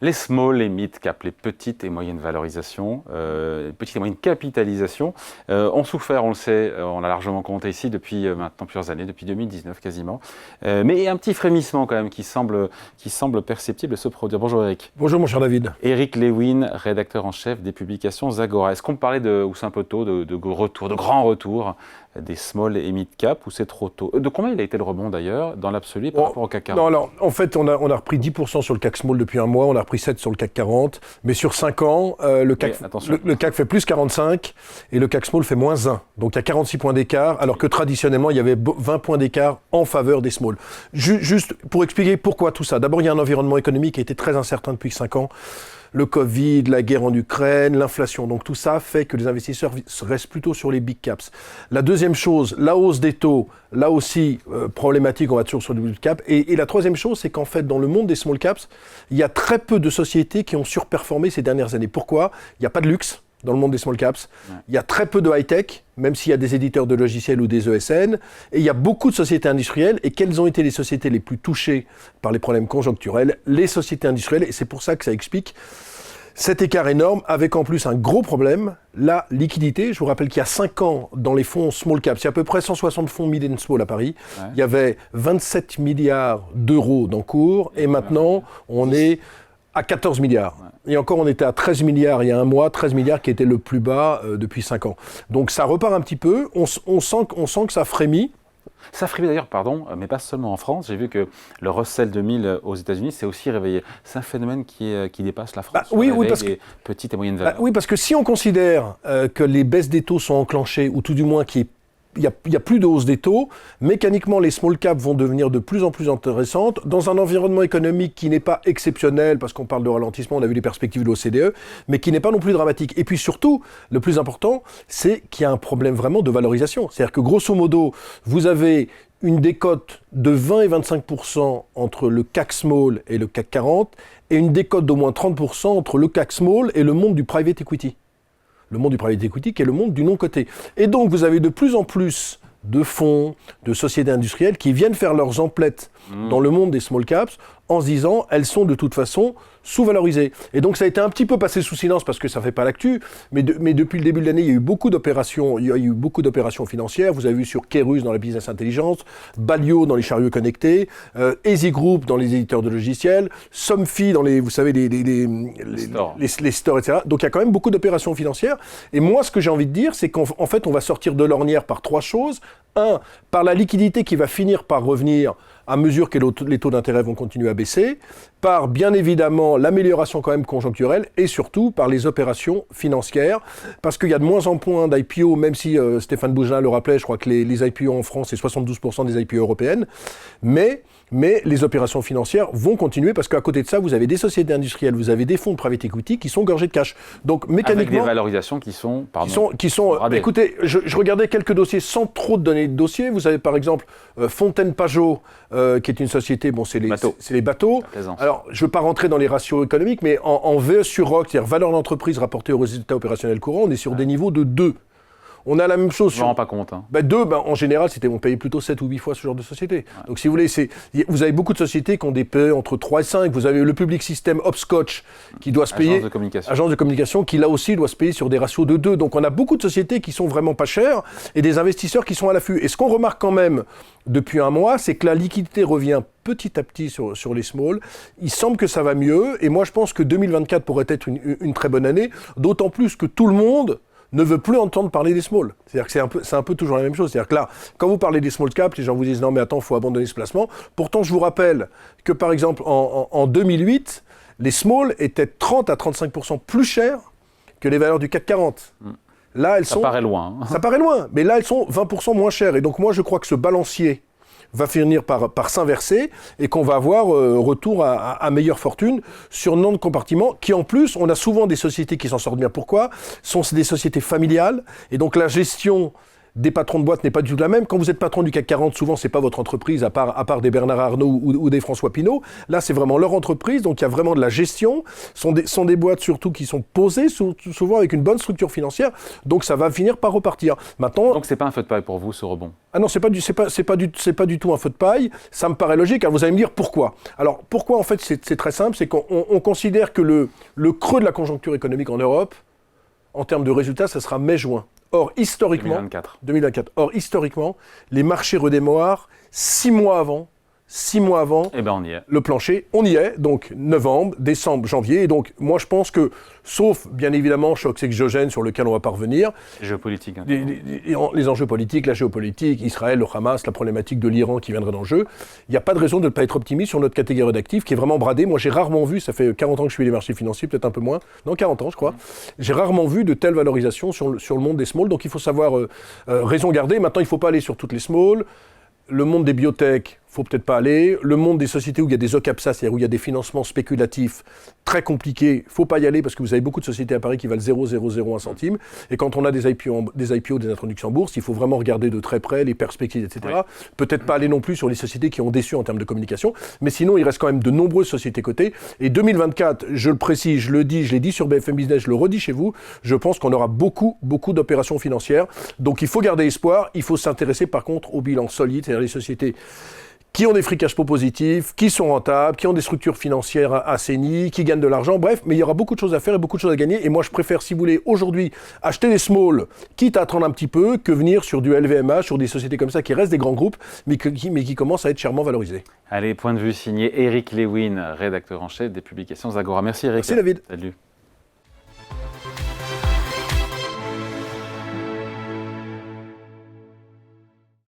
Les small, les mid-cap, les petites et moyennes valorisations, les petites et moyennes capitalisations ont souffert, on le sait, on l'a largement compté ici depuis maintenant plusieurs années, depuis 2019 quasiment. Mais il y a un petit frémissement quand même qui semble perceptible se produire. Bonjour Eric. Bonjour mon cher David. Eric Lewin, rédacteur en chef des publications Zagora. Est-ce qu'on parlait ou c'est un peu tôt, de grands retours des small et mid-cap, ou c'est trop tôt? De combien il a été le rebond d'ailleurs, dans l'absolu, par rapport au CAC 40? Non, alors, en fait, on a repris 10% sur le CAC Small depuis un mois, on a repris 7% sur le CAC 40, mais sur 5 ans, le CAC fait plus 45 et le CAC Small fait moins 1. Donc il y a 46 points d'écart, alors que traditionnellement, il y avait 20 points d'écart en faveur des small. Juste pour expliquer pourquoi tout ça. D'abord, il y a un environnement économique qui a été très incertain depuis 5 ans. Le Covid, la guerre en Ukraine, l'inflation. Donc tout ça fait que les investisseurs restent plutôt sur les big caps. La deuxième chose, la hausse des taux, là aussi problématique, on va toujours sur les big caps. Et la troisième chose, c'est qu'en fait, dans le monde des small caps, il y a très peu de sociétés qui ont surperformé ces dernières années. Pourquoi? Il n'y a pas de luxe dans le monde des small caps. Il y a très peu de high-tech, même s'il y a des éditeurs de logiciels ou des ESN. Et il y a beaucoup de sociétés industrielles. Et quelles ont été les sociétés les plus touchées par les problèmes conjoncturels? Les sociétés industrielles. Et c'est pour ça que ça explique cet écart énorme, avec en plus un gros problème, la liquidité. Je vous rappelle qu'il y a 5 ans, dans les fonds small caps, il y a à peu près 160 fonds mid and small à Paris. Ouais. Il y avait 27 milliards d'euros d'encours. Et maintenant, on est à 14 milliards. Ouais. Et encore, on était à 13 milliards il y a un mois, 13 milliards qui était le plus bas depuis 5 ans. Donc ça repart un petit peu, on sent que ça frémit. Ça frémit d'ailleurs, mais pas seulement en France. J'ai vu que le Russell 2000 aux États-Unis s'est aussi réveillé. C'est un phénomène qui dépasse la France. Oui, parce que petites et moyennes valeurs. Oui, parce que si on considère que les baisses des taux sont enclenchées, ou tout du moins il n'y a plus de hausse des taux, mécaniquement les small caps vont devenir de plus en plus intéressantes dans un environnement économique qui n'est pas exceptionnel, parce qu'on parle de ralentissement, on a vu les perspectives de l'OCDE, mais qui n'est pas non plus dramatique. Et puis surtout, le plus important, c'est qu'il y a un problème vraiment de valorisation. C'est-à-dire que grosso modo, vous avez une décote de 20 et 25% entre le CAC Small et le CAC 40, et une décote d'au moins 30% entre le CAC Small et le monde du private equity. Le monde du private equity qui est le monde du non-coté. Et donc, vous avez de plus en plus de fonds, de sociétés industrielles qui viennent faire leurs emplettes dans le monde des small caps en se disant elles sont de toute façon sous-valorisées. Et donc ça a été un petit peu passé sous silence parce que ça ne fait pas l'actu, mais depuis le début de l'année, il y a eu beaucoup d'opérations financières. Vous avez vu sur Kerus dans la business intelligence, Balio dans les chariots connectés, Easy Group dans les éditeurs de logiciels, Somfy dans les stores, etc. Donc il y a quand même beaucoup d'opérations financières. Et moi, ce que j'ai envie de dire, c'est qu'en fait, on va sortir de l'ornière par 3 choses. 1, par la liquidité qui va finir par revenir à mesure que les taux d'intérêt vont continuer à baisser, par bien évidemment l'amélioration quand même conjoncturelle et surtout par les opérations financières, parce qu'il y a de moins en moins d'IPO, même si Stéphane Bougelin le rappelait, je crois que les IPO en France, c'est 72% des IPO européennes, mais les opérations financières vont continuer parce qu'à côté de ça, vous avez des sociétés industrielles, vous avez des fonds de private equity qui sont gorgés de cash. Donc mécaniquement, avec des valorisations qui sont écoutez, je regardais quelques dossiers sans trop de données de dossiers. Vous avez par exemple Fontaine Pajot, qui est une société, c'est les bateaux. Alors, je ne veux pas rentrer dans les ratios économiques, mais en VE sur ROC, c'est-à-dire valeur d'entreprise rapportée aux résultats opérationnels courants, on est sur des niveaux de 2. On a la même chose. Je ne me rends pas compte. 2, en général, on payait plutôt 7 ou 8 fois ce genre de société. Ouais. Donc, si vous voulez, vous avez beaucoup de sociétés qui ont des PE entre 3 et 5. Vous avez le Public System Hopscotch qui doit se payer. Agence de communication qui, là aussi, doit se payer sur des ratios de 2. Donc, on a beaucoup de sociétés qui sont vraiment pas chères et des investisseurs qui sont à l'affût. Et ce qu'on remarque quand même depuis un mois, c'est que la liquidité revient petit à petit sur les small. Il semble que ça va mieux. Et moi, je pense que 2024 pourrait être une très bonne année. D'autant plus que tout le monde ne veut plus entendre parler des small. C'est-à-dire que c'est un peu toujours la même chose. C'est-à-dire que là, quand vous parlez des small caps, les gens vous disent « Non, mais attends, il faut abandonner ce placement ». Pourtant, je vous rappelle que, par exemple, en 2008, les small étaient 30 à 35% plus chers que les valeurs du CAC 40. Là, ça paraît loin. Ça paraît loin, mais là, elles sont 20% moins chères. Et donc, moi, je crois que ce balancier va finir par s'inverser et qu'on va avoir retour à meilleure fortune sur nombre de compartiments qui, en plus, on a souvent des sociétés qui s'en sortent bien. Pourquoi ? Sont des sociétés familiales et donc la gestion des patrons de boîte n'est pas du tout la même. Quand vous êtes patron du CAC 40, souvent, c'est pas votre entreprise, à part des Bernard Arnault ou des François Pinault. Là, c'est vraiment leur entreprise, donc il y a vraiment de la gestion. Sont des boîtes surtout qui sont posées, souvent avec une bonne structure financière, donc ça va finir par repartir. Maintenant, donc c'est pas un feu de paille pour vous, ce rebond? Ah non, c'est pas du tout un feu de paille. Ça me paraît logique. Alors vous allez me dire pourquoi. Alors pourquoi, en fait, c'est très simple, c'est qu'on considère que le creux de la conjoncture économique en Europe, en termes de résultats, ça sera mai-juin. Or, historiquement, 2024. Or, historiquement, les marchés redémarrent 6 mois avant, eh ben on y est. Le plancher. On y est, donc novembre, décembre, janvier. Et donc, moi, je pense que, sauf, bien évidemment, choc exogène sur lequel on va pas revenir. Géopolitique. Hein. Les enjeux politiques, la géopolitique, Israël, le Hamas, la problématique de l'Iran qui viendrait dans le jeu. Il n'y a pas de raison de ne pas être optimiste sur notre catégorie d'actifs qui est vraiment bradée. Moi, j'ai rarement vu, ça fait 40 ans que je suis les marchés financiers, peut-être un peu moins. Non, 40 ans, je crois. J'ai rarement vu de telles valorisations sur le monde des smalls. Donc, il faut savoir raison garder. Maintenant, il ne faut pas aller sur toutes les smalls. Le monde des biotech, faut peut-être pas aller. Le monde des sociétés où il y a des OCAPSA, c'est-à-dire où il y a des financements spéculatifs très compliqués, faut pas y aller parce que vous avez beaucoup de sociétés à Paris qui valent 0,001 centime. Et quand on a des IPO, des introductions en bourse, il faut vraiment regarder de très près les perspectives, etc. Ouais. Peut-être pas aller non plus sur les sociétés qui ont déçu en termes de communication. Mais sinon, il reste quand même de nombreuses sociétés cotées. Et 2024, je le précise, je le dis, je l'ai dit sur BFM Business, je le redis chez vous, je pense qu'on aura beaucoup d'opérations financières. Donc il faut garder espoir. Il faut s'intéresser par contre au bilan solide, c'est-à-dire les sociétés qui ont des free cash flow positifs, qui sont rentables, qui ont des structures financières assainies, qui gagnent de l'argent, bref, mais il y aura beaucoup de choses à faire et beaucoup de choses à gagner, et moi je préfère, si vous voulez, aujourd'hui, acheter des small, quitte à attendre un petit peu, que venir sur du LVMH, sur des sociétés comme ça qui restent des grands groupes, mais qui commencent à être chèrement valorisés. Allez, point de vue signé Eric Lewin, rédacteur en chef des publications Agora. Merci Eric. Merci David. Salut.